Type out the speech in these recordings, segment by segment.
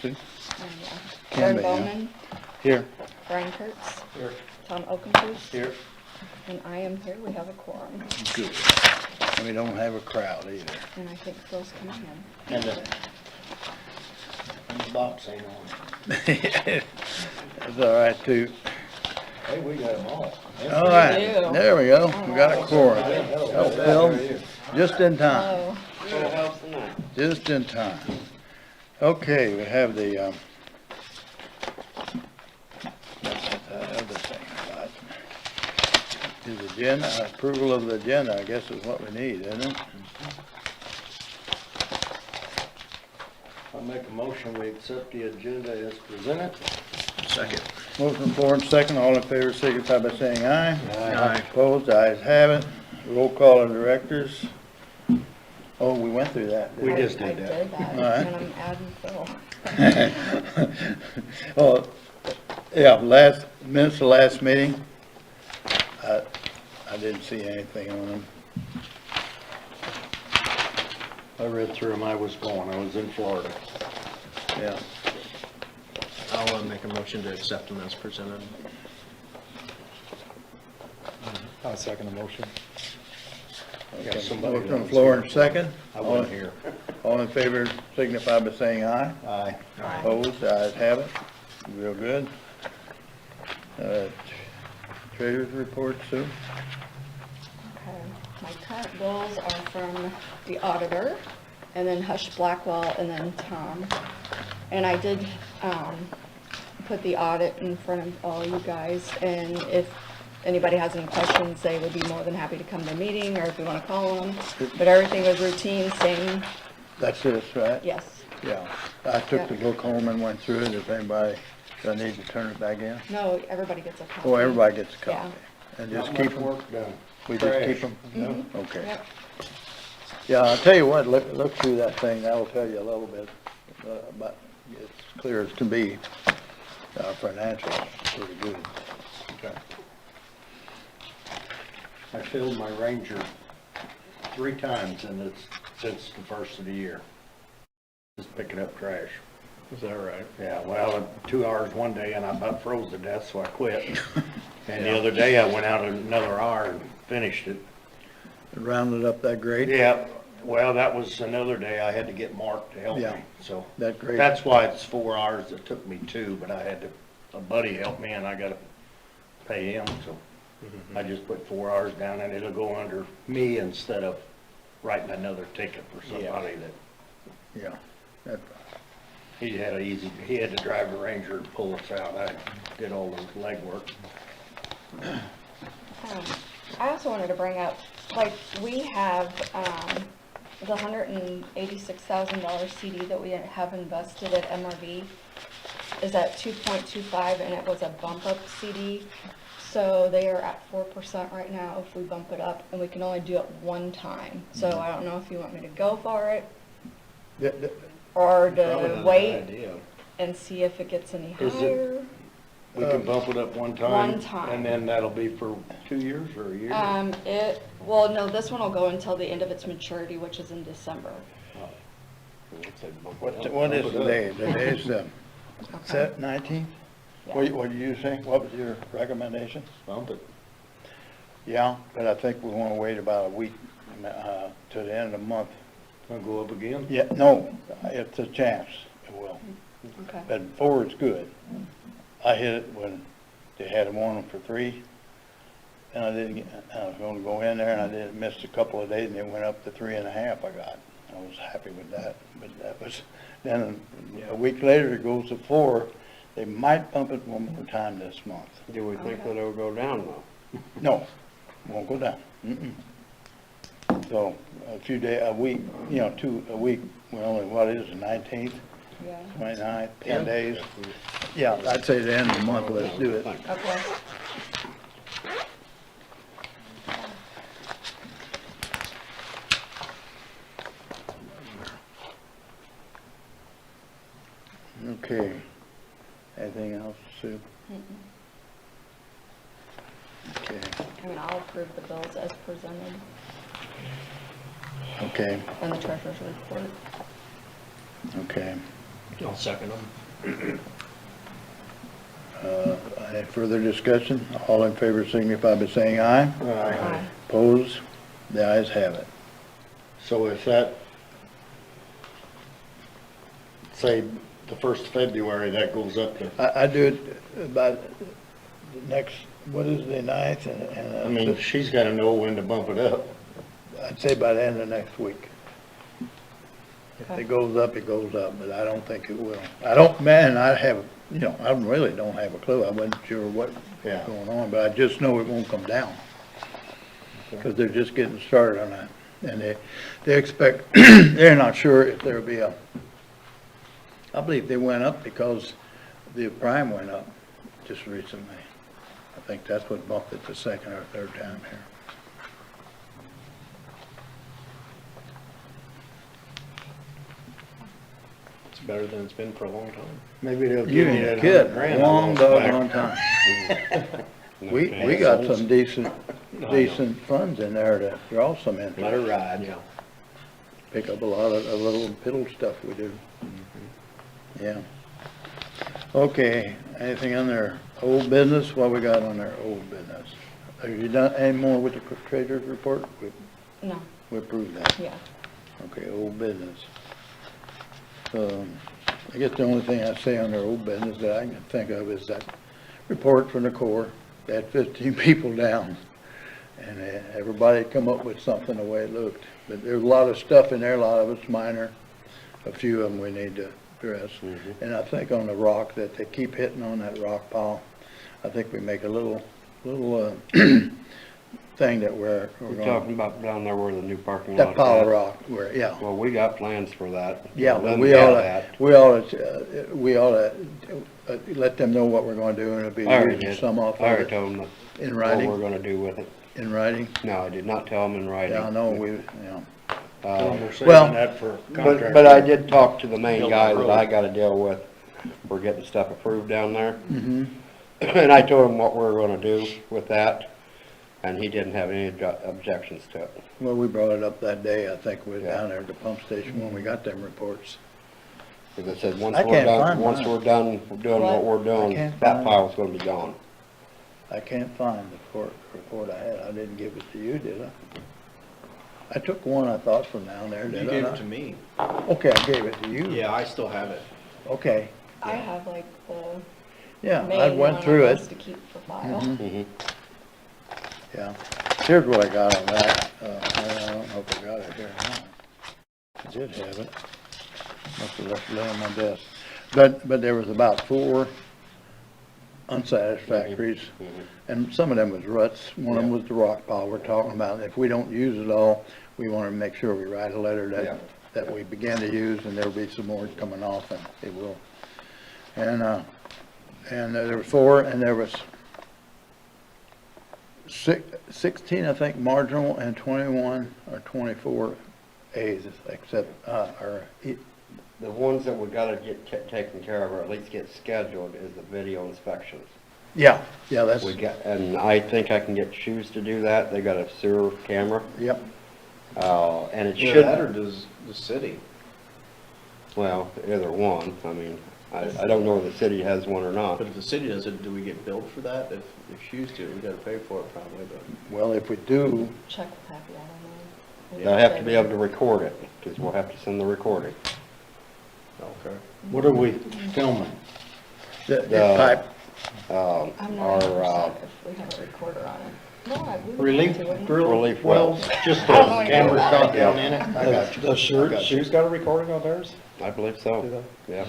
Sue? Aaron Can be, yeah. Bowman, Here. Brian Kurtz, Here. Tom Okenfuss. Here. And I am here. We have a quorum. Good. And we don't have a crowd either. And I think Phil's coming in. And the box ain't on. That's all right, too. Hey, we got them all. All right, do. there we go. We got a quorum. Oh, Phil, just in time. Oh, Just in time. Okay, we have the, other thing about the agenda, approval of the agenda, I guess is what we need, isn't it? I'll make a motion, we accept the agenda as presented. Second. Motion floor and second, all in favor signify by saying aye. Aye. Opposed, ayes have it. Roll call of directors. Oh, we went through that. We I just did that. did that, All right. and I'm adding Phil. Oh, yeah, minutes of last meeting, I didn't see anything on them. I read through them, I was in Florida. Yeah, I'll make a motion to accept them as presented. I'll second the motion. okay. somebody Motion on the else floor here. and second. I wasn't here. All in favor signify by saying aye. Aye. Opposed, ayes have it. Real good. Treasurer's report, Sue? Okay. My current bills are from the auditor, and then Hush Blackwell, and then Tom. And I did, put the audit in front of all you guys, and if anybody has any questions, they would be more than happy to come to the meeting, or if you wanna call them. But everything was routine, same, That's this, right? yes. Yeah. I took the book home and went through it. If anybody, do I need to turn it back in? No, everybody gets a copy. Oh, everybody gets a copy. Yeah. And just Not keep much them? work done. We just Trash. keep them? Mhm. Okay. Yep. Yeah, I'll tell you what, look through that thing, that'll tell you a little bit, but it's clear as can be, financially, pretty good. Okay. I filled my Ranger 3 times since the first of the year. Just picking up trash. Is that right? Yeah, well, 2 hours one day and I about froze to death, so I quit. And the other day I went out another hour and finished it. Rounded up that grade? Yeah, well, that was another day I had to get Mark to help me, Yeah. so. That grade? That's why it's 4 hours. It took me 2, but I had a buddy help me and I gotta pay him, so. I just put 4 hours down and it'll go under me instead of writing another ticket for somebody that, Yeah. That- he had to drive the Ranger and pull us out. I did all the legwork. I also wanted to bring up, like, we have, the $186,000 CD that we have invested at MRV is at 2.25, and it was a bump up CD. So they are at 4% right now if we bump it up, and we can only do it one time. So I don't know if you want me to go for it that- or Probably not a to bad wait idea. and see if it gets any Is it- higher. We can bump it up one time. One time. And then that'll be for 2 years or a year? Well, no, this one will go until the end of its maturity, which is in December. What is today? Today's, Okay. set 19th? Yeah. What did you say? What was your recommendation? Bump it. Yeah, but I think we wanna wait about a week, to the end of the month. Gonna go up again? Yeah, no, it's a chance, it will. Okay. But 4 is good. I hit it when they had them on for 3, and I was gonna go in there, and I did, missed a couple of days, and it went up to 3.5 I got. I was happy with that, but that was, then a week later, it goes to 4. They might bump it one more time this month. Do we think that it'll go down though? No, won't go down. So, a week, a week, we're only, what is it, 19th? Yeah. 29th, 10 days. Yeah, I'd say the end of the month, let's do it. Okay. Okay. Anything else, Sue? Okay, I mean, I'll approve the bills as presented okay, and the treasurer's report. okay. I'll second them. Any further discussion? All in favor signify by saying aye. Aye. Opposed? The ayes have it. So if that, say, the 1st of February, that goes up to, I do it about the next, what is the 9th? And I mean, she's gotta know when to bump it up. I'd say by the end of next week. If it goes up, it goes up, but I don't think it will. I don't, man, I have, you know, I really don't have a clue. I wasn't sure what was Yeah. going on, but I just know it won't come down. Because they're just getting started on that. And they expect, they're not sure if there'll be a, I believe they went up because the prime went up just recently. I think that's what bumped it the second or third time here. It's better than it's been for a long time. Maybe they'll You give me ain't that kid, 100 grand. long I lost doggone back. time. We got some decent funds in there to draw some Let interest. her ride. Yeah. Pick up a lot of the little piddle stuff we do. Yeah. Okay, anything on their old business? What we got on their old business? Have you done any more with the treasurer's report? No, We approved that. yeah. Okay, old business. I guess the only thing I say on their old business that I can think of is that report from the Corps. They had 15 people down, and everybody come up with something the way it looked. But there's a lot of stuff in there, a lot of it's minor. A few of them we need to address. And I think on the rock, that they keep hitting on that rock pile, I think we make a little thing that we're We're gonna, talking about down there where the new parking lot that is pile of at. rock, where, yeah. Well, we got plans for that. Yeah, Let but them we have oughta, that. we oughta let them know what we're gonna do, and it'll be I already using did. some off I of already it told them in what we're writing, gonna do with it. in writing. No, I did not tell them in writing. Yeah, I know, we, you know. Tell 'em we're saving Well- that for But, contract. but I did talk to the main Build guy the that road. I gotta deal with. We're getting stuff approved down there. Mm-hmm. And I told him what we were gonna do with that, and he didn't have any objections to it. Well, we brought it up that day, I think, we were Yeah. down there at the pump station when we got them reports. Because I said, once I we're can't done, find once mine. we're done doing what we're I doing, can't that find pile's gonna be gone. I can't find the report I had. I didn't give it to you, did I? I took one, I thought, from down there, You did I gave it not? to me. Okay, I gave it to you. Yeah, I still have it. Okay, I have like the yeah, I main went one through I it. used to keep for file. Mhm. Mhm. Yeah, here's what I got on that, I don't know if I got it here or not. I did have it, must have left it on my desk. But there was about 4 unsatisfactories, and some of them was ruts, one of them was the rock pile we're talking about. If we don't use it all, we wanna make sure we write a letter Yeah. that we began to use, and there'll be some more coming off, and it will. And there were 4, and there was 16, I think, marginal, and 21 or 24 A's, except, The ones that we gotta get taken care of, or at least get scheduled, is the video inspections. yeah, that's, We got, and I think I can get Shoes to do that, they got a sewer camera, yep. and it Either that or should, does the city? well, either one, I mean, I don't know if the city has one or not. But if the city does it, do we get billed for that? If Shoes do it, we gotta pay for it probably, but. Well, if we do, Check with Happy, I don't know. They'll have to be able to record it, because we'll have to send the recording. Okay. What are we filming? the The- pipe, I'm not Our, 100% if we have a recorder on it. No, we would Relief have to, wouldn't we? drill Relief wells, just the I don't know camera anything shot about down in it? I got you. Does Shoes got a recording on theirs? I believe so, yeah.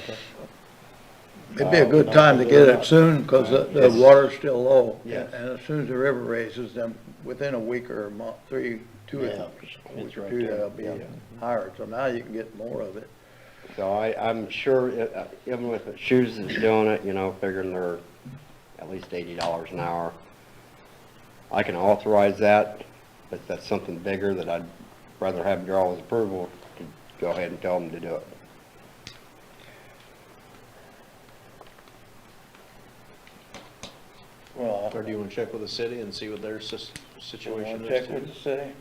it'd be a good time to get it soon, because the water's still low. Yes. And as soon as the river raises, then within a week or a month, 2 Yeah, or it's 3 right weeks, there. that'll be higher, so now you can get more of it. So I'm sure, even if Shoes is doing it, you know, figuring they're at least $80 an hour, I can authorize that, but that's something bigger that I'd rather have draw his approval to go ahead and tell them to do it. Well, Or do you wanna check with the city and see what their situation is check with too? the city.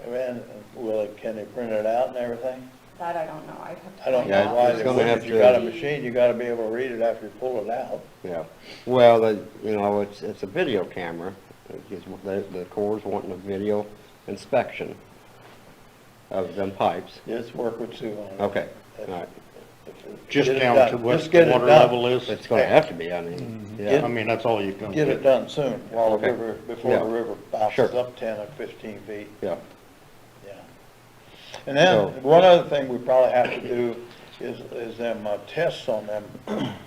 And will it, can they print it out and everything? That I don't know, I'd have to I don't find Yeah, know out. why it's they gonna wouldn't. have If you to- got a machine, you gotta be able to read it after you pull it out. Yeah, well, it's a video camera, because the Corps wanting a video inspection of them pipes. Just work with Sue on it. Okay, all right. Just Get it down done. to what Just get the it water done. level is. It's gonna have to be, I mean, Get- yeah, I mean, that's all you can Get do. it done soon, while the Okay. river, before Yeah. the river bounces Sure. up 10 or 15 feet, yeah. yeah. And then, So- one other thing we probably have to do is them tests on them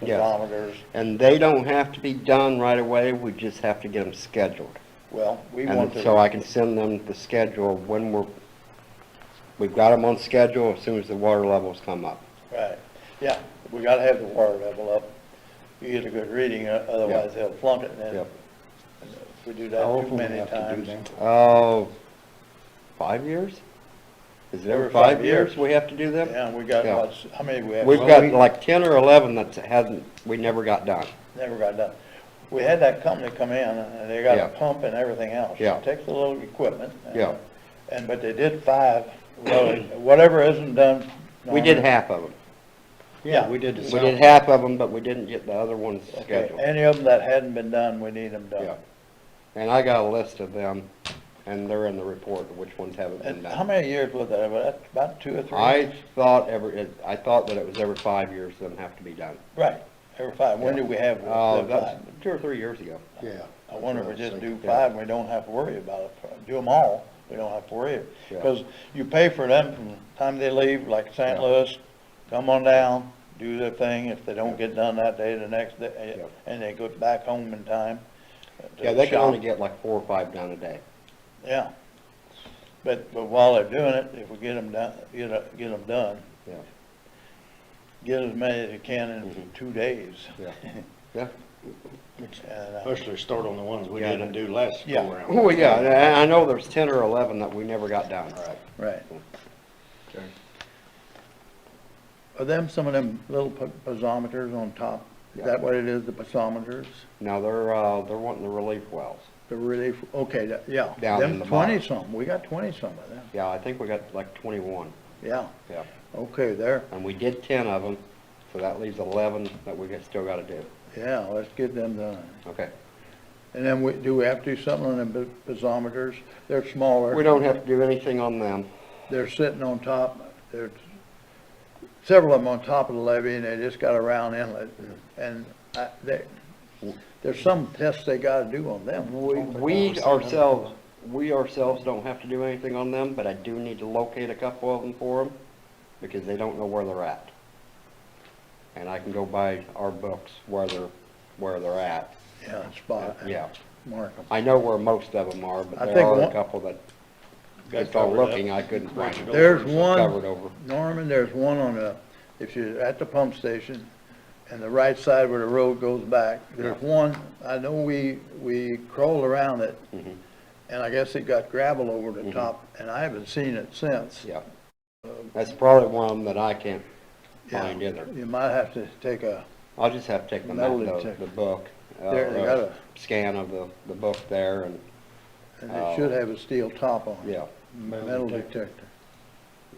Yeah. barometers. And they don't have to be done right away, we just have to get them scheduled. Well, we want And to. so I can send them the schedule when we've got them on schedule as soon as the water levels come up. Right, yeah, we gotta have the water level up. You get a good reading, otherwise they'll flunk it, and then Yep. if we do How that too often we many have to do times. them? Oh, 5 years? Is it every Every 5 5 years years. we have to do them? Yeah, we got, Yeah. how many we have? We've Well, got we like 10 or 11 that we never got done. Never got done. We had that company come in, and they got Yeah. a pump and everything else. Yeah. It takes a little equipment. Yeah. But they did 5, well, whatever isn't done. We did Norman. half of them. Yeah, we did the We south. did half of them, but we didn't get the other ones Okay, scheduled. any of them that hadn't been done, we need them Yeah. done. And I got a list of them, and they're in the report, of which ones haven't been And how done. many years was that? Was that about 2 or 3? I thought that it was every 5 years them have to be done. Right, every 5. When Yeah. did we have Oh, the that's 5? 2 or 3 years ago. Yeah. I wonder if we just do Yeah. 5 and we don't have to worry about it. Do them all, we don't have to worry. Yeah. Because you pay for them from the time they leave, like St. Yeah. Louis, come on down, do their thing. If they don't get done that day, the next day, Yeah. and they go back home in time. to Yeah, they can shop. only get like 4 or 5 done a day. Yeah. But while they're doing it, if we get them done, get them done, Yeah, get as many as you can in Mhm. 2 days. yeah, yeah. And, Especially start on the ones we Yeah, didn't do last go Yeah. around. Oh, yeah, and I know there's 10 or 11 that we never got done. Right. right. Okay. Are them some of them little piezometers on top? Is Yeah. that what it is, the piezometers? No, they're wanting the relief wells. The relief, okay, yeah. Down in Them the bottom. 20-some, we got 20-some of them, Yeah, I think we got like 21, yeah. yeah. Okay, there, And we did 10 of them, so that leaves 11 that still gotta do. yeah, let's get them done. Okay. And then do we have to do something on them piezometers? They're smaller. We don't have to do anything on them. They're sitting on top, there's several of them on top of the levee, and they just got a round inlet. And there's some tests they gotta do on them. We ourselves don't have to do anything on them, but I do need to locate a couple of them for them, because they don't know where they're at. And I can go by our books where they're at. Yeah, spot. Yeah. Mark them. I know where most of them are, but I there think are a one- couple that, Got just on covered up. looking, I couldn't find them. There's one, Covered over. Norman, there's one on if you're at the pump station, and the right side where the road goes back, there's one, I know we crawled around it, Mhm. and I guess it got gravel over the Mhm. top, and I haven't seen it since. Yeah. That's probably one of them that I can't Yeah, find either. You might have to take I'll just have to take the Metal the detector. book, There, they got a, scan of the book there, and, and it should have a steel top on it. yeah. Metal detector.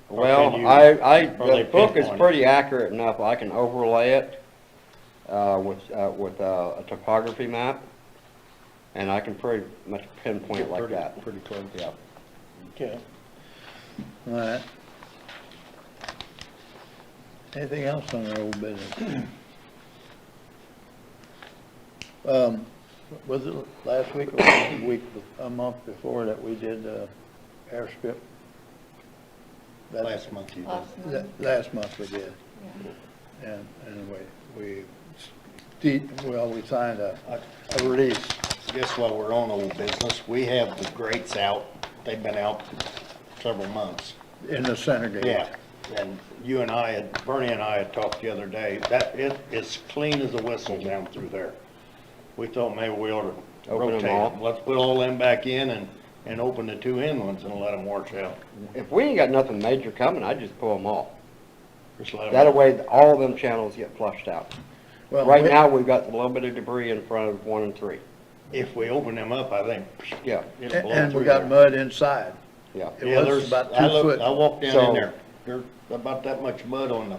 Well, can you- the they book is pinpoint it? pretty accurate enough, I can overlay it, with a topography map, and I can pretty much pinpoint like that. Pretty close. Yeah. Okay. All right. Anything else on our old business? Was it last week or a month before that we did, airstrip? That- Last month you did. Last month, Last month we did, yeah. and anyway, we signed a release. Guess while we're on old business, we have the grates out. They've been out several months. In the center gate. Yeah, and Bernie and I had talked the other day, that it is clean as a whistle down through there. We thought maybe we ought to Open 'em rotate all. them. Let's put all them back in and open the two end ones and let them wash out. If we ain't got nothing major coming, I'd just pull them all. Just let 'em- That way, all them channels get flushed out. Well, Right we- now, we've got a little bit of debris in front of 1 and 3. If we open them up, I think Yeah, it'll blow And we through got there. mud inside. yeah. It Yeah, was there's, about I 2 looked, foot. I walked down So- in there. There's about that much mud on the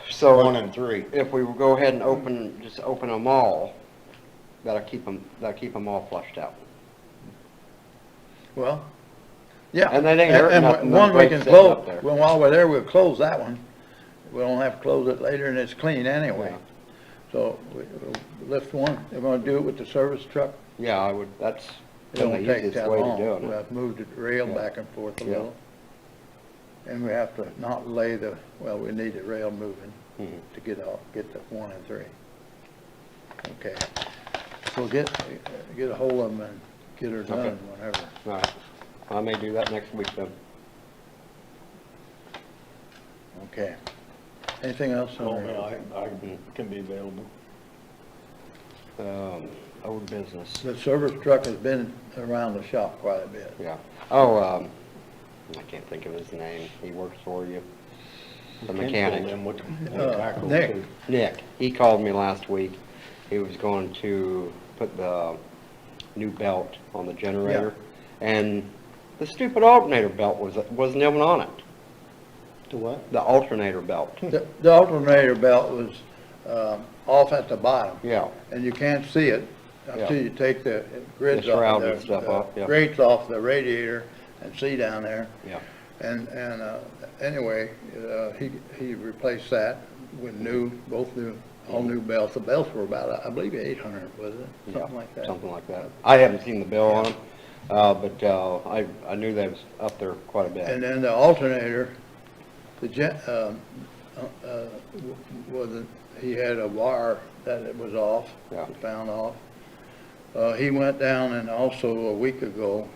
So 1 and 3. if we go ahead and just open them all, that'll keep them all flushed out. Well, yeah. And that ain't hurting And nothing, one them we brakes can sitting up close, there. well, while we're there, we'll close that one. We don't have to close it later, and it's clean anyway. Yeah. So we'll lift one, they're gonna do it with the service truck. Yeah, I would, that's It been don't the take easiest that way to long. doing We'll it. have to move the rail Yeah. back and forth a Yeah. little. And we have to not lay well, we need the rail moving Mhm. to get the 1 and 3. Okay. So get a hold of them and get her Okay. done whenever. All right, I may do that next week then. Okay. Anything else? Oh, on there? yeah, I can be available. Old business, The service truck has been around the shop quite a bit. yeah. Oh, I can't think of his name, he works for you. The mechanic. Them with the tackle, Nick. too. Nick, he called me last week. He was going to put the new belt on the generator. And the stupid alternator belt wasn't even on it. The what? The alternator belt. The alternator belt was off at the bottom, Yeah, and you can't see it until Yeah. you take the grids The off, shroud and stuff off, yeah. grates off the radiator and see down there. yeah. And anyway, he replaced that with all new belts. The belts were about, I believe, 800, was it? Something like that. Something like that. I haven't seen the bill on them, but I knew that was up there quite a bit. And then the alternator, he had a wire that it was off, Yeah. found off. He went down and also a week ago,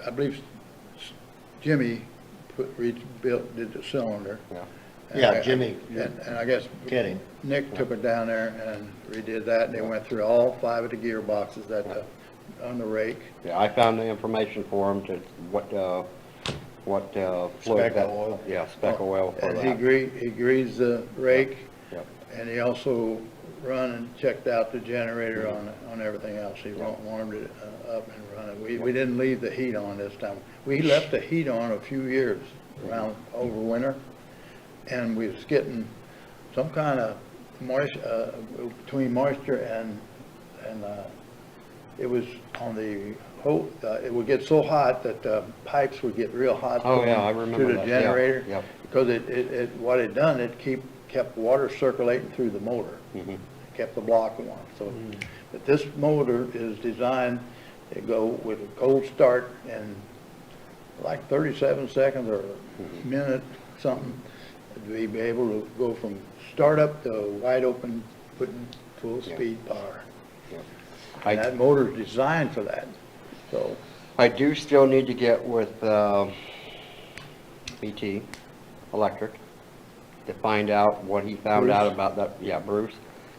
I believe Jimmy did the cylinder. Yeah. Yeah, Jimmy. And I guess Kidding. Nick took it down there and redid that, and they went through all 5 of the gearboxes on the rake. Yeah, I found the information for him to what fluid Spec that. oil. Yeah, spec oil for And that. he greased the rake, Yep. and he also run and checked out the generator on everything else. He warmed it up and running. We didn't leave the heat on this time. We left the heat on a few years over winter, and we was getting some kind of moisture, between moisture and it was on the whole, it would get so hot that the pipes would get real hot. Oh, yeah, going I remember To the that, yeah, generator. yep. Because what it done, it kept water circulating through the motor. Mhm. Kept the block warm. So, but this motor is designed to go with a cold start in like 37 seconds or a minute, something. To be able to go from start up to wide open, putting full Yeah. speed power. Yeah. And that motor is designed for that. So, I do still need to get with BT Electric to find out what he found out Bruce? about that, yeah, Bruce,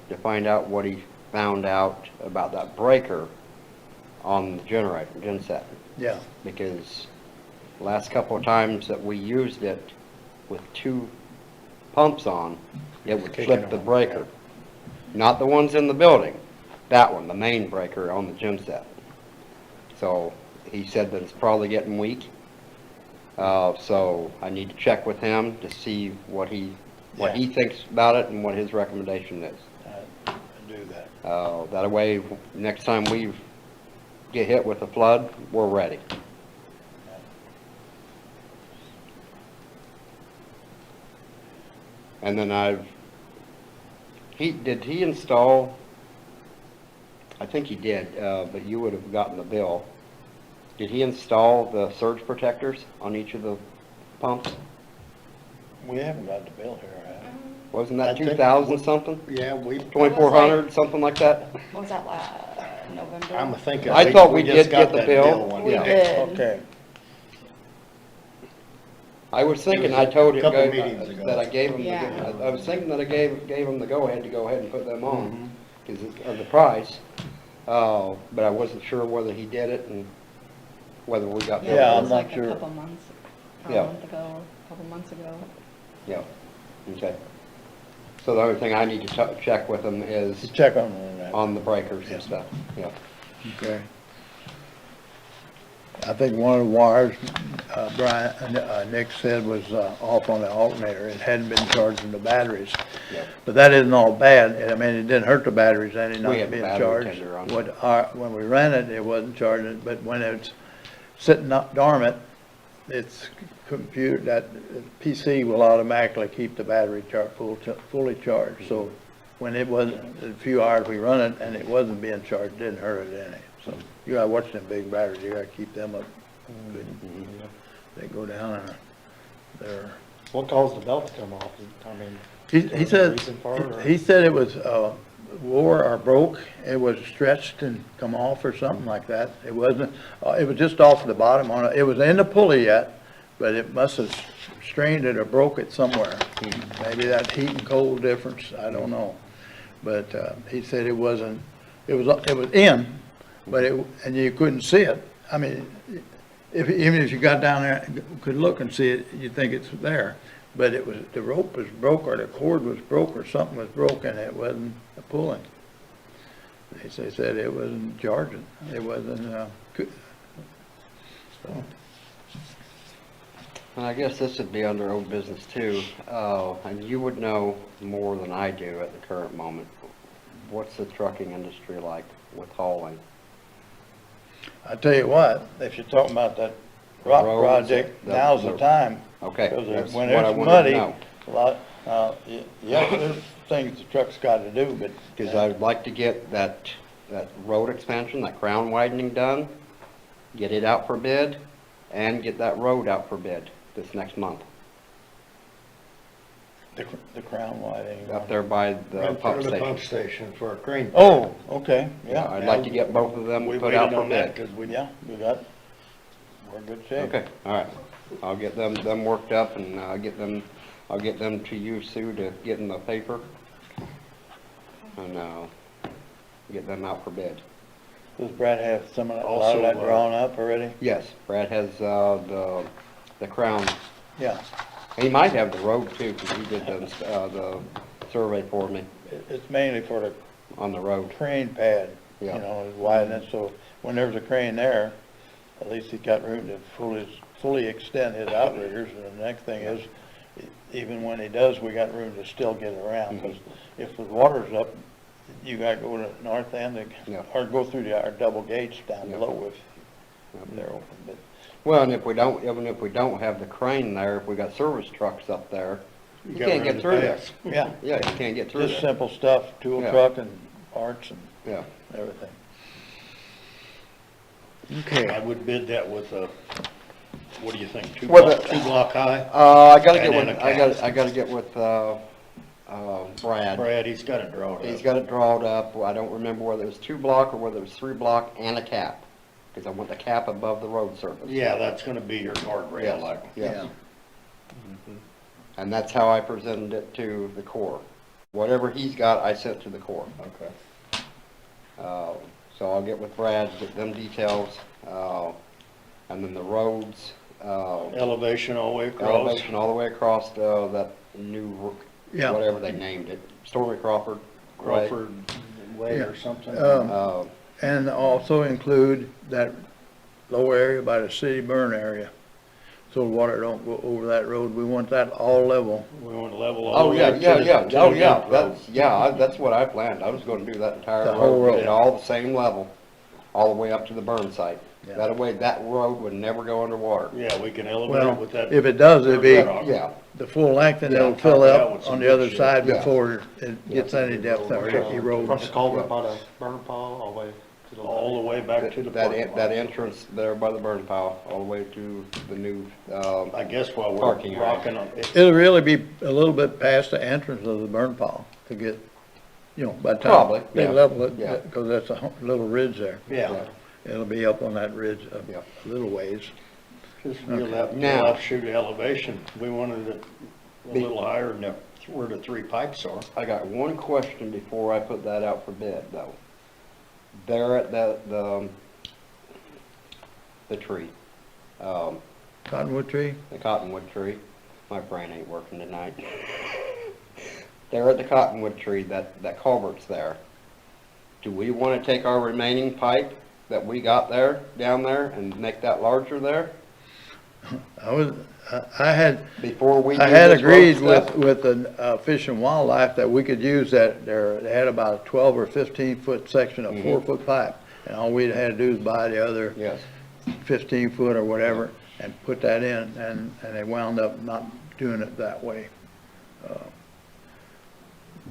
to find out what he found out about that breaker on the generator, genset. yeah, Because last couple of times that we used it with 2 pumps on, it would Kicking flip the on, breaker. Not the ones in the building, that one, the main breaker on the genset. So he said that it's probably getting weak. So I need to check with him to see what he thinks about it and what his recommendation is. I do that. That way, next time we get hit with a flood, we're ready. And then did he install, I think he did, but you would have gotten the bill. Did he install the surge protectors on each of the pumps? We haven't got the bill here, have we? Wasn't I that think- 2,000 something? Yeah, we, 2,400, something like that? What was that, November? I'm thinking. I thought we just did got get the that bill. one We Yeah. day. did. Okay. I was thinking, was I told him couple meetings ago. that I gave him, Yeah. I was thinking that I gave him the go-ahead to go ahead and put them Mm-hmm. on, because of the price. But I wasn't sure whether he did it and whether we got billed. Yeah, It I'm was not like sure. a couple months, Yeah. a month ago, a couple months ago. Yeah, okay. So the only thing I need to check with him is You check on that. on the breakers and stuff, yeah. Okay. I think one of the wires, Nick said was off on the alternator. It hadn't been charging the batteries. Yep. But that isn't all bad. I mean, it didn't hurt the batteries any We not have a being battery charged. tender on When we ran it, it wasn't charging, but when it's sitting up dormant, it's computer, that PC will automatically keep the battery fully charged. So when it wasn't, a few hours we run it and it wasn't being charged, it didn't hurt it any. So you gotta watch them big batteries. You gotta keep them up good. They go down and they're. What caused the belt to come off? I mean, He is there a said, reason for it, or- he said it was, wore or broke, it was stretched and come off or something like that. It wasn't, it was just off the bottom on it, it was in the pulley yet, but it must have strained it or broke it somewhere. Maybe that heat and cold difference, I don't know. But, he said it wasn't, it was in, but and you couldn't see it. I mean, even if you got down there and could look and see it, you'd think it's there. But it was, the rope was broke or the cord was broke or something was broken. It wasn't pulling. They said it wasn't charging. It wasn't, so. And I guess this would be under old business too, and you would know more than I do at the current moment. What's the trucking industry like with hauling? I tell you what, if you're talking about that rock Roads, project, now's the time. Okay, Because that's when what I it's wanted to muddy, know. a lot, yeah, there's things the truck's gotta do, but. Because I'd like to get that road expansion, that crown widening done, get it out for bid, and get that road out for bid this next month. The crown widening. Up there by the Right pump there, the pump station. station for a crane. Oh, okay, yeah. I'd like to get both of them We put out waited for on that bid. because we, Yeah, we're in good shape. Okay, all right. I'll get them worked up and I'll get them to you, Sue, to get in the paper. And, get them out for bid. Does Brad have some of that, a lot Also, of that drawn up already? Yes, Brad has, the crown. Yeah, He might have the road too, because he did the survey for me it's mainly for the on the road. crane pad, you Yeah. know, is widening, so when there's a crane there, at least he's got room to fully extend his outriggers, and the next thing is, even when he does, we got room to still get around, because if the water's up, you gotta go to the north end, Yeah. or go through our double gates down Yeah. below if they're open, but. Well, and even if we don't have the crane there, if we got service trucks up there, you gotta can't run get the through there. pass. Yeah, Yeah, you can't get through just there. simple stuff, tool Yeah. truck and parts and Yeah. everything. I Okay. would bid that with a, what do you think, two Well, block, the- 2 block high? I gotta get And with, then a I cast. gotta get with, Brad. Brad, he's got it drawn up. He's got it drawn up. I don't remember whether it was 2 block or whether it was 3 block and a cap. Because I want the cap above the road surface. Yeah, that's gonna be your guardrail, Yes, like. yes. And that's how I presented it to the Corps. Whatever he's got, I sent to the Corps. Okay. So I'll get with Brad, get them details, and then the roads, Elevation all the way across. elevation all the way across, that new, Yeah. whatever they named it, Stormy Crawford. Way. Crawford Way Yeah. or something. Uh, And also include that low area by the city burn area, so the water don't go over that road. We want that all level. We want to level all Oh, the way yeah, up to yeah, the- yeah, to oh, the yeah, dump road. that's what I planned, I was gonna do that entire The whole road, get road. it all the same level, all the way up to the burn site. Yeah. That way, that road would never go underwater. Yeah, we can elevate Well, it with that. if it does, it'd be Yeah, the full length and it'll Yeah, fill top it out up with some on the good other shit. side Yeah. before it gets any depth or From erodes. the culvert by the burn pile all the way to the. All the way back to the parking lot. that entrance there by the burn pile, all the way to the new, I guess while we're Parking area. rocking on, It'll really be a little bit past the entrance of the burn pile to get, you know, by the time Probably, they yeah. level it, Yeah. because that's a little ridge there. yeah, It'll be up on that ridge Yeah. a little ways. just we'll have, Now- we'll have to shoot elevation. We wanted it a little higher than where the 3 pipes are. I got one question before I put that out for bid, though. There at the tree, Cottonwood tree? the cottonwood tree, my brain ain't working tonight. There at the cottonwood tree, that culvert's there. Do we wanna take our remaining pipe that we got there, down there, and make that larger there I had, before we do I had this road agreed stuff? with the Fish and Wildlife that we could use that there, they had about a 12 or 15-foot section of 4-foot pipe. And all we had to do is buy the other Yes. 15-foot or whatever and put that in, and they wound up not doing it that way.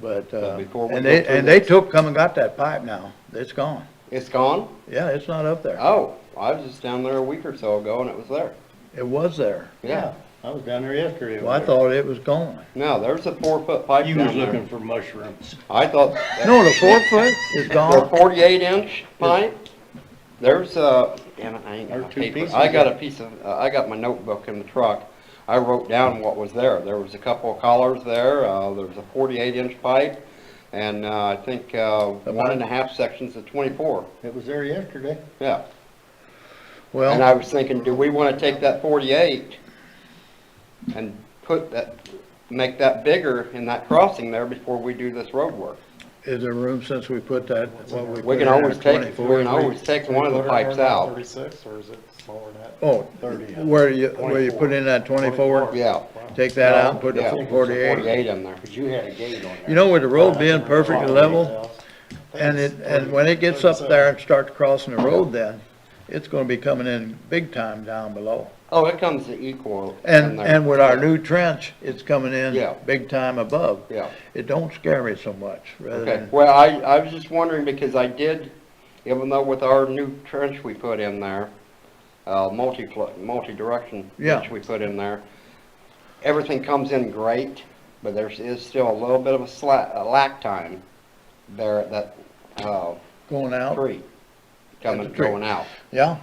But, before we and go through they this- come and got that pipe now. It's gone. It's gone? Yeah, it's not up there. Oh, I was just down there a week or so ago and it was there. It was there. Yeah. I was down there yesterday. Well, I thought it was gone. No, there's a 4-foot pipe You down was there. looking for mushrooms. I thought. No, the 4-foot is The gone. 48-inch pipe, there's damn it, I ain't got There's my two paper. pieces I got a there. piece of, I got my notebook in the truck. I wrote down what was there. There was a couple of collars there, there was a 48-inch pipe, and I think 1.5 sections of 24. It was there yesterday. Yeah. Well. And I was thinking, do we want to take that 48 and put that, make that bigger in that crossing there before we do this road work? Is there room since we put that, what we We put can in always at take, 24? we can always take one of the pipes out. 36, or is it smaller than that? Oh, 30. where you put in that 24? Yeah. Take that out and put Yeah, the 48? 48 in there. Cause you had a gate on there. You know, with the road being perfectly level, and when it gets up there and starts crossing the road then, it's gonna be coming in big time down below. Oh, it comes to equal in And, there. and with our new trench, it's coming in Yeah. big time above. Yeah, It don't scare me so much, rather okay. than, Well, I was just wondering because I did, even though with our new trench we put in there, multi-direction Yeah. trench we put in there, everything comes in great, but there is still a little bit of a lack time there at that, going out. tree, coming, the tree. going out. Yeah.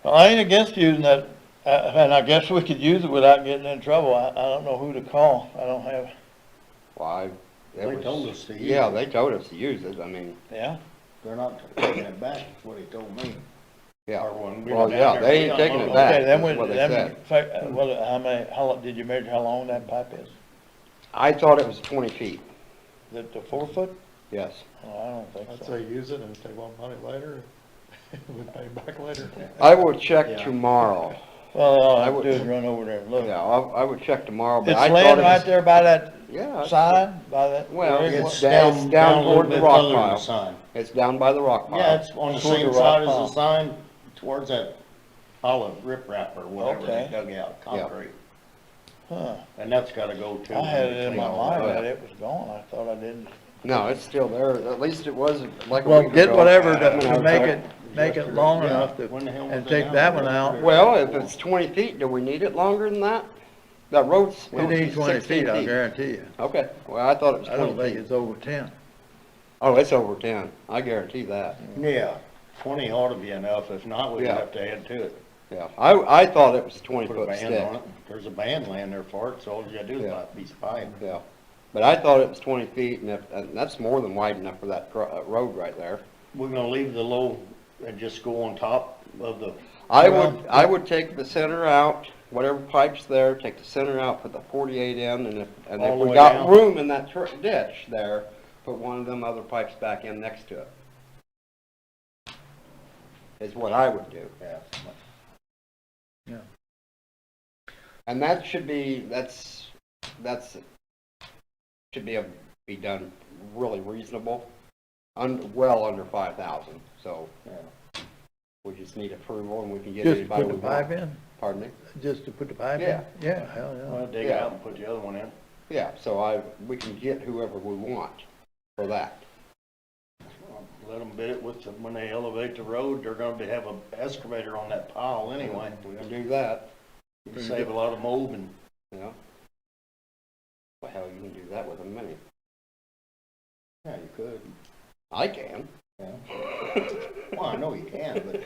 Well, I ain't against using that, and I guess we could use it without getting in trouble. I don't know who to call. I don't have, Well, it They was- told us to use Yeah, it. they told us to use it, I mean, yeah. They're not taking it back, is what he told me. yeah. Or when we Well, were down yeah, there, they we ain't taking it unloaded. back. Okay, then That's what they said. how long, did you measure how long that pipe is? I thought it was 20 feet, Is it the 4-foot? yes. Oh, I don't think I'd so. say use it and if they want money later, we pay back later. I will check Yeah. tomorrow. Well, all I I have to would- do is run over there and look. Yeah, I would check tomorrow, but It's I thought laying it right was. there by that Yeah. it's- sign, by that. Well, where it it's was? down a little toward the bit rock further than pile. the sign. It's down by the rock pile. Yeah, it's on the Toward same the side rock as pile. the sign, towards that hollow riprap or whatever they Okay. dug out, concrete. Huh. And that's gotta go too. I had it in my between all mind that. that it was gone. I thought I didn't. No, it's still there. At least it was like a Well, week get ago. whatever When I to was make there. it, make it long Yeah. enough to, When the hell was and they take down that there? one out. Well, if it's 20 feet, do we need it longer than that? That road's It supposed to be ain't 20 16 feet, I'll feet. guarantee you. Okay, well, I thought it was I don't 20 think feet. it's over 10. Oh, it's over 10. I guarantee that. Yeah, 20 ought to be enough, if not, we'd Yeah. have to add to it. Yeah, I thought it was a Put a 20-foot band stick. on it, there's a band laying there for it, so all you gotta do is Yeah. buy a piece of pipe. Yeah, but I thought it was 20 feet, and that's more than wide enough for that road right there. We're gonna leave the low and just go on top of the, I would take the center out, whatever pipe's there, take the center out, put the 48 in, and All if the we way got down? room in that ditch there, put one of them other pipes back in next to it. Is what I would do. yeah. And that should be, should be done really reasonable, well under 5,000, so Yeah. we just need approval and we can get Just to anybody put we the pipe want. in? Pardon me? Just to put the pipe in? Yeah. Yeah, hell Well, yeah. dig it Yeah. out and put the other one in. Yeah, so we can get whoever we want for that. Let them bid it with, when they elevate the road, they're gonna have an excavator on that pile anyway. We can do that, You can save a lot of moving. you know? Well, hell, you can do that with a mini. Yeah, you could. I can. Yeah. Well, I know you can, but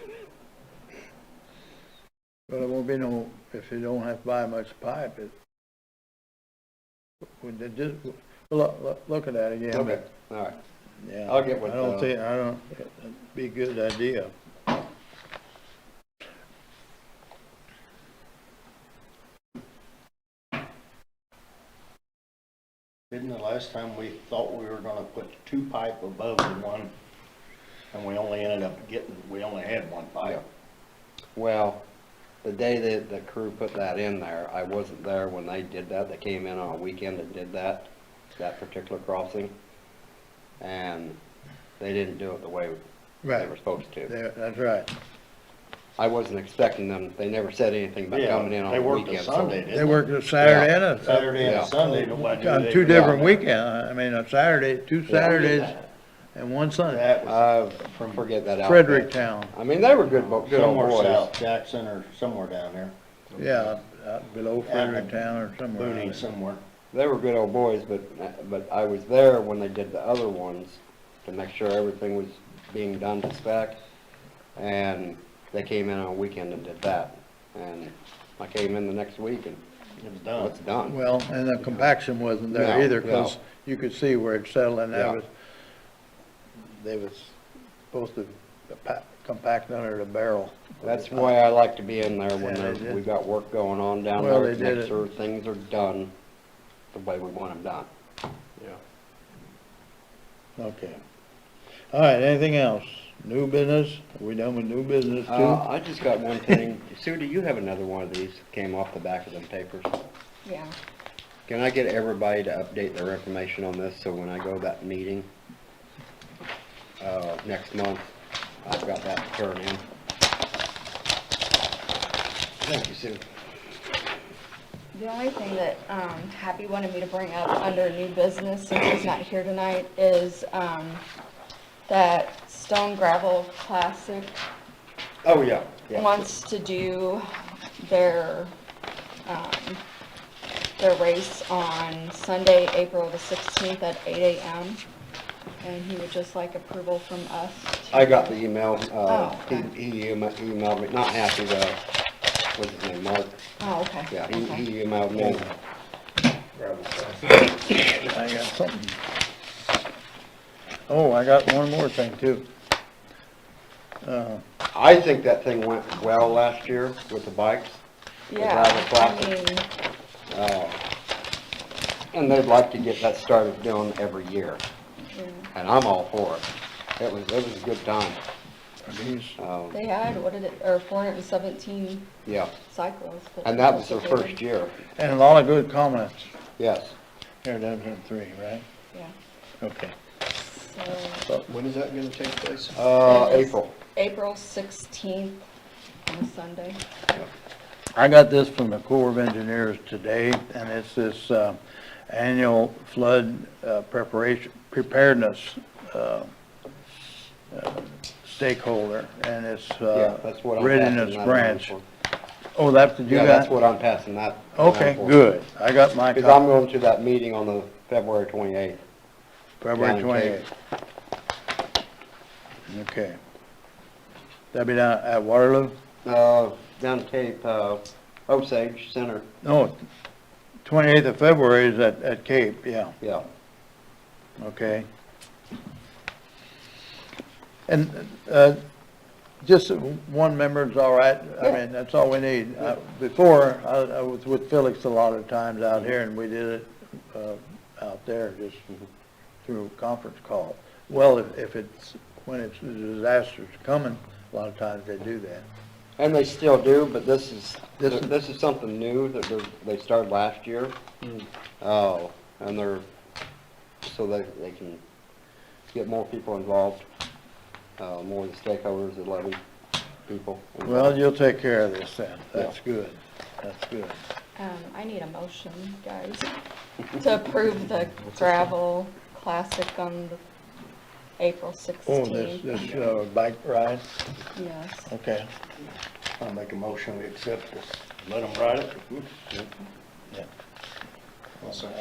But it won't be no, if you don't have to buy much pipe, look at that again. Okay, all right. Yeah. I'll get with, I don't think, it'd be a good idea. didn't the last time we thought we were gonna put two pipe above the one And we only ended up we only had one pipe. Well, the day that the crew put that in there, I wasn't there when they did that. They came in on a weekend and did that particular crossing. And they didn't do it the way they Right. were supposed to. That's right. I wasn't expecting them, they never said anything about coming in on They the worked weekend. a Sunday, didn't they? They worked a Saturday Yeah. and a. Saturday and Yeah. a Sunday, nobody knew On they two were different down there. weekends, I mean, a Saturday, two Saturdays and one Sunday. That was Forget that out. Fredericktown, I mean, they were good old somewhere boys. south, Jackson or somewhere down there. yeah, out below Fredericktown or somewhere. Booney around there. somewhere. They were good old boys, but I was there when they did the other ones to make sure everything was being done to spec. And they came in on a weekend and did that. And I came in the next week and It was done. it's done. Well, and the compaction wasn't there No, either, cause no. you could see where it settled and Yeah. they was supposed to compact under the barrel. That's why I like to be in there when Yeah, they did. we got work going on down Well, there, they to did make it. sure things are done the way we want them done. Yeah. Okay. All right, anything else? New business? Are we done with new business too? I just got one thing. Sue, do you have another one of these that came off the back of them papers? Yeah. Can I get everybody to update their information on this, so when I go to that meeting, next month, I've got that to turn in? Thank you, Sue. The only thing that Happy wanted me to bring up under new business, since he's not here tonight, is that Stone Gravel Classic Oh, yeah, yeah. wants to do their race on Sunday, April the 16th at 8 a.m. And he would just like approval from us. I got the email, Oh, okay. he emailed me, not Happy, what's his name, Mark? Oh, okay. Yeah, Okay. he emailed me. I got something. Oh, I got one more thing too. I think that thing went well last year with the bikes. Yeah, Gravel I Classic. mean, And they'd like to get that started doing every year, yeah. and I'm all for it. It was a good time. These, They had, what did it, or 417 Yeah, cyclists. and that was their participated. first year, and a lot of good comments. yes. Here, that's in 3, right? Yeah, Okay. so When is that gonna take place? It is April. April 16th on a Sunday. I got this from the Corps of Engineers today, and it's this annual flood preparedness stakeholder, and it's Yeah, that's what I'm readiness passing that branch. around Oh, that's, did for. you Yeah, got? that's what I'm passing that. around Okay, for. good. I got my Because I'm copy, going to that meeting on the February 28th. February down in 28th. Okay. That'll be down at Waterloo? Down at Cape, Osage Center, No, 28th of February is at Cape, yeah. yeah. Okay. And, just one member's all right, I mean, that's all we need. Before, I was with Felix a lot of times out here, and we did it, out there, just through conference call. Well, if it's, when it's, a disaster's coming, a lot of times they do that. And they still do, but this is This is- something new that they started last year. Oh, and so they can get more people involved, more of the stakeholders, the levee people. Well, you'll take care of this then, that's good, that's good. I need a motion, guys, to approve the gravel classic on the April 16th. Oh, this bike ride, Yes. okay. I'll make a motion, we accept this, let them ride it. Yeah.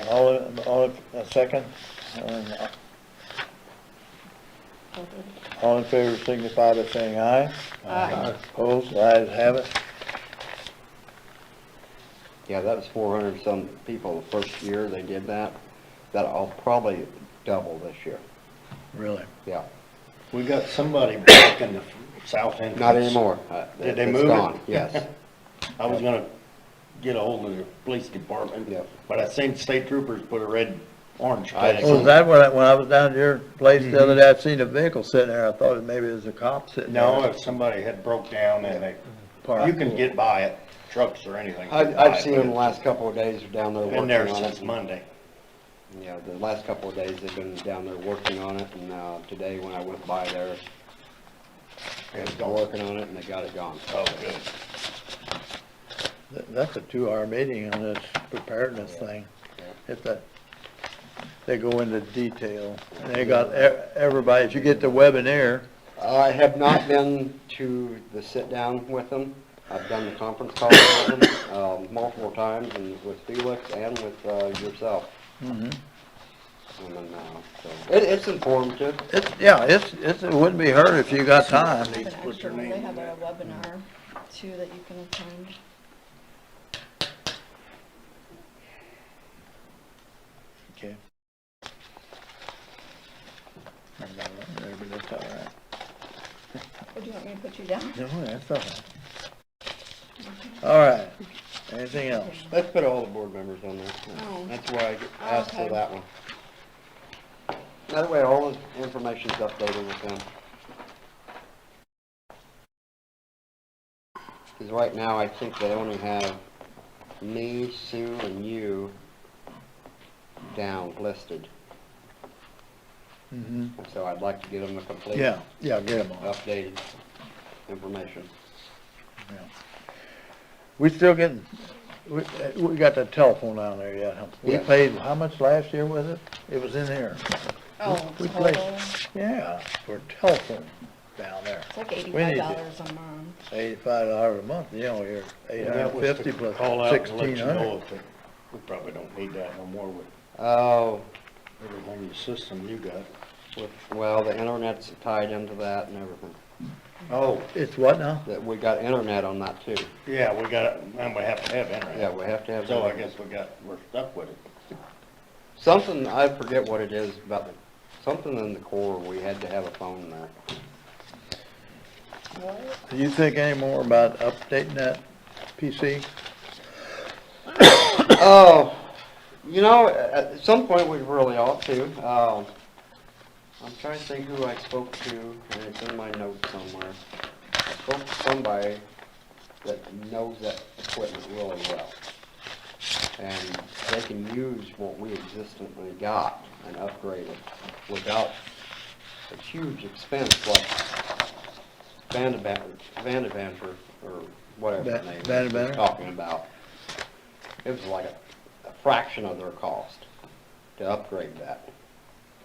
All, a second? All in favor signify by saying aye. Aye. Opposed, the ayes have it. Yeah, that was 400 some people the first year they did that. That'll probably double this year, Really? yeah. We got somebody back in the south entrance. Not anymore. Did they It's move it? gone, yes. I was gonna get a hold of the police department. Yeah. But I seen state troopers put a red Orange I've tag. Oh, is that when I was down at your place the other day, I seen a vehicle sitting there, I thought maybe it was a cop sitting there. No, if somebody had broke down and they, Parked. you can get by it, trucks or anything. can I've, get by I've it, seen but them the it's last couple of days down there Been working there on it. since Monday. Yeah, the last couple of days they've been down there working on it, and, today when I went by there, It's they're gone. working on it and they got it gone. Oh, good. That's a 2-hour meeting on this preparedness thing. If they go into detail, and they got everybody, if you get the webinar, I have not been to the sit-down with them. I've done the conference calls with them, multiple times, and with Felix and with, yourself. mhm. And then, so, it's informative. It wouldn't be hurt if you got time. They have an Put your extra, name they in have a that. webinar too that you can attend. Okay. I'm not on there, but that's all right. Would you want me to put you down? No, that's all right. All right, anything else? Let's put all the board members on there. Oh. That's why I asked for Okay. that one. That way all the information's updated with them. Because right now, I think they only have me, Sue, and you down listed. Mm-hmm. And so I'd like to get them a complete, Yeah, get them on. updated information. Yeah. We still getting, we got that telephone down there yet, huh? We Yeah. paid, how much last year was it? It was in here. Oh, We total, placed- Yeah, for telephone down there. it's like We need $85 a month. $85 a month, you know, you're And that was to $850 plus call out and let you know $1,600. if it- We probably don't need that no more with Oh, everything, the system you got. well, the internet's tied into that and everything. Oh, It's what now? That we got internet on that too. yeah, we got, and we have to have internet. Yeah, we have to have. So I internet. guess we're stuck with it. Something, I forget what it is about something in the core, we had to have a phone there. Do you think any more about updating that PC? Oh, at some point we really ought to. I'm trying to think who I spoke to, and it's in my notes somewhere. I spoke to somebody that knows that equipment really well. And they can use what we existently got and upgrade it without a huge expense like Vandevanter, or whatever the name is Vandevanter? he's talking about. It was like a fraction of their cost to upgrade that.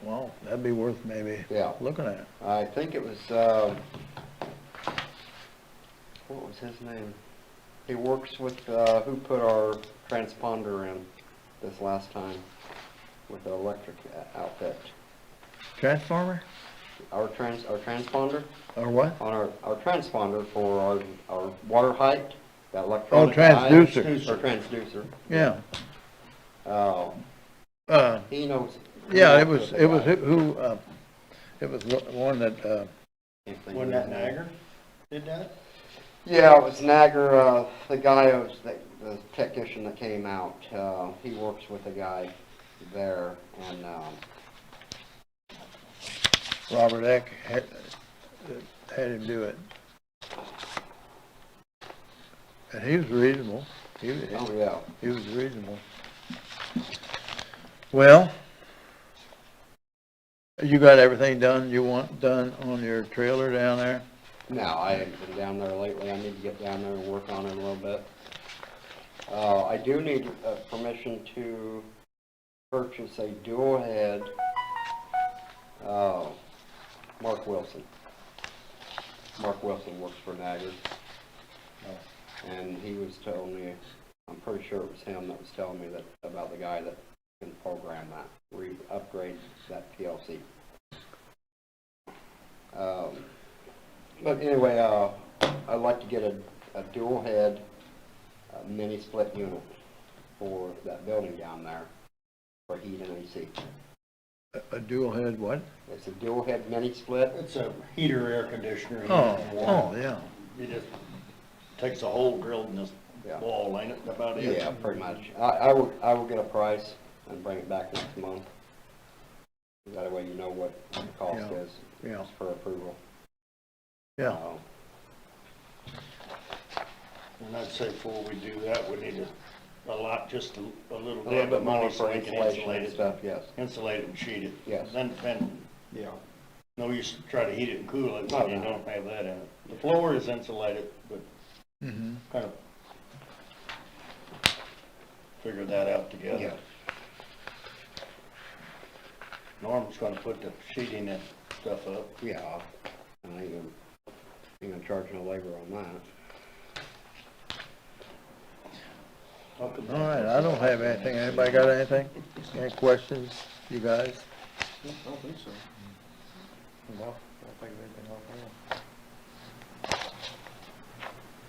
Well, that'd be worth maybe Yeah. looking at. I think it was, what was his name? He works with, who put our transponder in this last time with the electric outfit. Transformer Our transponder, or what? on our transponder for our water height, that electronic. transducer. Or transducer. Yeah. He knows. Yeah, it was who, it was one that, Wasn't that Niagara did that? Yeah, it was Nagger, the guy, the technician that came out, he works with a guy there, and, Robert Eck had him do it. And he was reasonable. oh yeah. He was reasonable. Well, you got everything done you want done on your trailer down there? No, I haven't been down there lately, I need to get down there and work on it a little bit. I do need, permission to purchase a dual head, Mark Wilson. Mark Wilson works for Nagger. And he was telling me, I'm pretty sure it was him that was telling me that, about the guy that can program that, upgrade that PLC. But anyway, I'd like to get a dual head, mini split unit for that building down there for heat and AC. A dual head what? It's a dual head mini split. It's a heater air conditioner. Oh, yeah. It just takes a hole drilled in this Yeah. wall, ain't it, about it? Yeah, pretty much. I will get a price and bring it back next month. That way you know what the cost Yeah, is yeah. for approval. Yeah. And I'd say before we do that, we need a lot, just a little A little bit bit of more money so for we can insulation insulate and it. stuff, yes. Insulate it and sheet it. Yes. Then, Yeah. no use to try to heat it and cool it No, when you no. don't have that in it. The floor is insulated, but Mm-hmm. kind of figure that out together. Yeah. Norm's gonna put the sheeting and stuff up. Yeah. I ain't gonna charge no labor on that. All right, I don't have anything. Anybody got anything? Any questions, you guys? I don't think so. No, I don't think of anything offhand.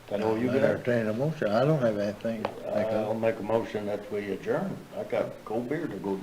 That all you I got? entertain a motion. I don't have anything. to think I'll of. make a motion that we adjourn. I got cold beer to go